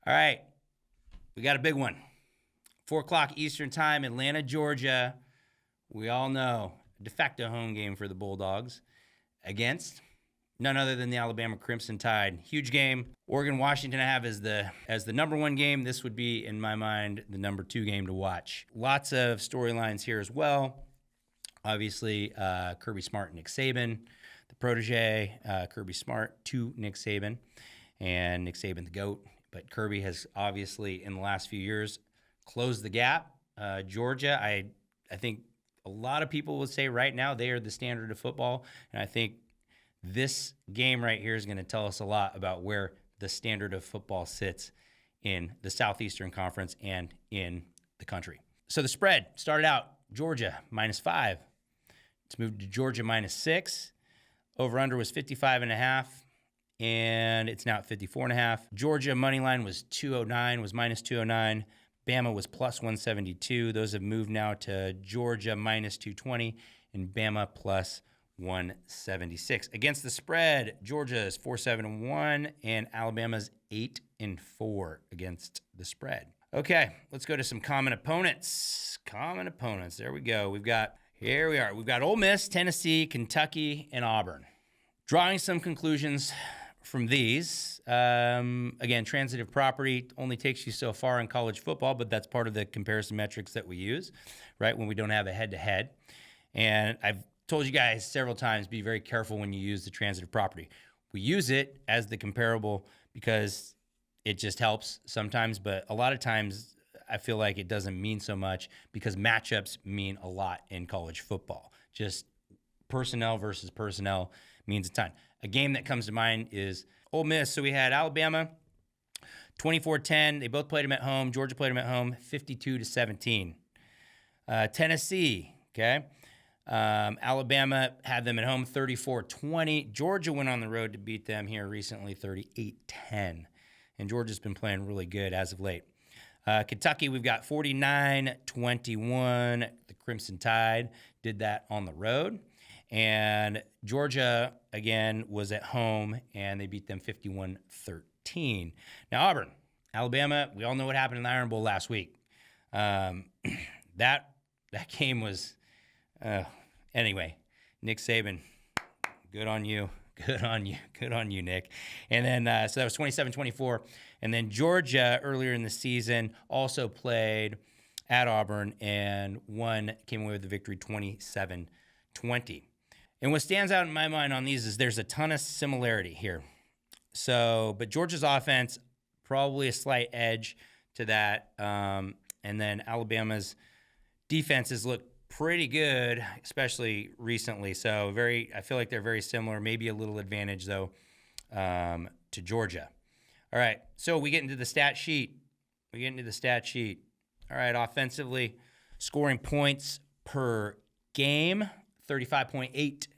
All right, we got a big one. 4 o'clock Eastern time, Atlanta, Georgia. We all know, de facto home game for the Bulldogs against none other than the Alabama Crimson Tide. Huge game. Oregon, Washington I have as the number one game. This would be, in my mind, the number 2 game to watch. Lots of storylines here as well. Obviously, Kirby Smart and Nick Saban, the protege, Kirby Smart to Nick Saban, and Nick Saban the GOAT. But Kirby has obviously, in the last few years, closed the gap. Georgia, I think a lot of people would say right now they are the standard of football, and I think this game right here is going to tell us a lot about where the standard of football sits in the Southeastern Conference and in the country. So the spread started out Georgia -5. It's moved to Georgia -6. Over-under was 55.5, and it's now at 54.5. Georgia money line was 209, was -209. Bama was +172. Those have moved now to Georgia -220 and Bama +176. Against the spread, Georgia is 4-7-1 and Alabama's 8-4 against the spread. Okay, let's go to some common opponents. Common opponents. There we go. Here we are. We've got Ole Miss, Tennessee, Kentucky, and Auburn. Drawing some conclusions from these. Again, transitive property only takes you so far in college football, but that's part of the comparison metrics that we use, right, when we don't have a head-to-head. And I've told you guys several times, be very careful when you use the transitive property. We use it as the comparable because it just helps sometimes, but a lot of times I feel like it doesn't mean so much because matchups mean a lot in college football. Just personnel versus personnel means a ton. A game that comes to mind is Ole Miss. So we had Alabama, 24-10. They both played them at home. Georgia played them at home, 52-17. Tennessee, okay. Alabama had them at home, 34-20. Georgia went on the road to beat them here recently, 38-10. And Georgia's been playing really good as of late. Kentucky, we've got 49-21. The Crimson Tide did that on the road. And Georgia, again, was at home, and they beat them 51-13. Now, Auburn, Alabama, we all know what happened in the Iron Bowl last week. That game was anyway, Nick Saban, good on you. Good on you. Good on you, Nick. And then, so that was 27-24. And then Georgia, earlier in the season, also played at Auburn and came away with the victory 27-20. And what stands out in my mind on these is there's a ton of similarity here. So, but Georgia's offense, probably a slight edge to that. And then Alabama's defenses look pretty good, especially recently. So I feel like they're very similar, maybe a little advantage though, to Georgia. All right. So we get into the stat sheet. All right. Offensively, scoring points per game, 35.8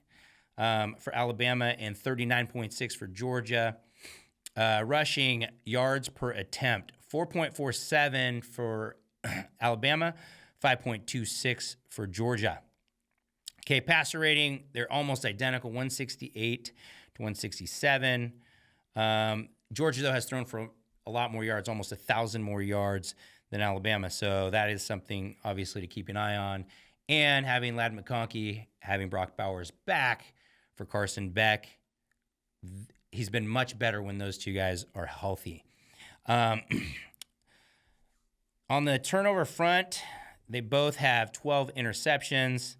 for Alabama and 39.6 for Georgia. Rushing yards per attempt, 4.47 for Alabama, 5.26 for Georgia. Okay, passer rating, they're almost identical, 168 to 167. Georgia, though, has thrown for a lot more yards, almost 1,000 more yards than Alabama. So that is something, obviously, to keep an eye on. And having Ladd McConkey, having Brock Bowers back for Carson Beck, he's been much better when those two guys are healthy. On the turnover front, they both have 12 interceptions,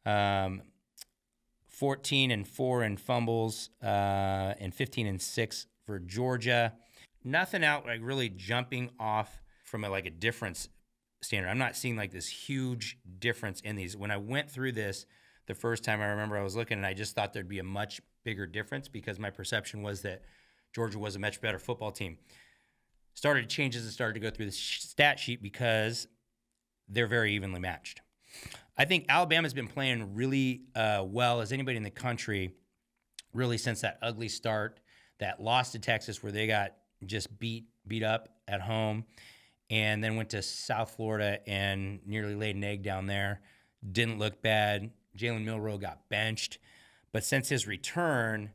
14-4 in fumbles, and 15-6 for Georgia. Nothing out like really jumping off from a difference standard. I'm not seeing like this huge difference in these. When I went through this the first time, I remember I was looking and I just thought there'd be a much bigger difference because my perception was that Georgia was a much better football team. Started to change as it started to go through the stat sheet because they're very evenly matched. I think Alabama's been playing really well as anybody in the country really since that ugly start, that loss to Texas where they got just beat up at home and then went to South Florida and nearly laid an egg down there. Didn't look bad. Jalen Milroe got benched. But since his return,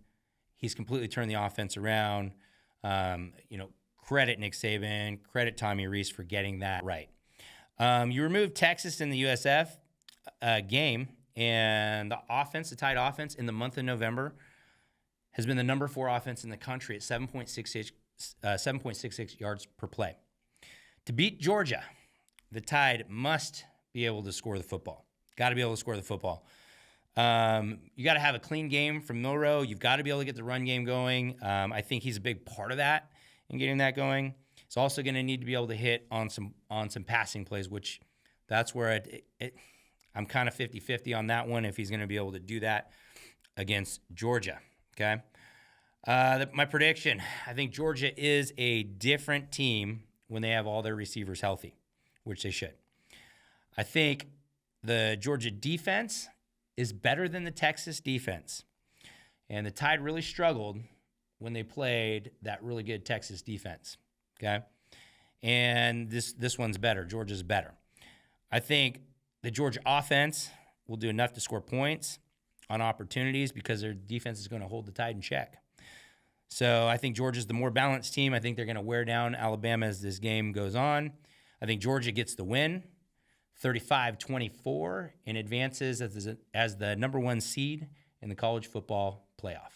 he's completely turned the offense around. Credit Nick Saban, credit Tommy Rees for getting that right. You removed Texas in the USF game, and the offense, the Tide offense, in the month of November has been the number 4 offense in the country at 7.66 yards per play. To beat Georgia, the Tide must be able to score the football. Got to be able to score the football. You got to have a clean game from Milroe. You've got to be able to get the run game going. I think he's a big part of that in getting that going. He's also going to need to be able to hit on some passing plays, which that's where I'm kind of 50-50 on that one, if he's going to be able to do that against Georgia. Okay. My prediction, I think Georgia is a different team when they have all their receivers healthy, which they should. I think the Georgia defense is better than the Texas defense. And the Tide really struggled when they played that really good Texas defense. Okay. And this one's better. Georgia's better. I think the Georgia offense will do enough to score points on opportunities because their defense is going to hold the Tide in check. So I think Georgia's the more balanced team. I think they're going to wear down Alabama as this game goes on. I think Georgia gets the win, 35-24, and advances as the number 1 seed in the college football playoff.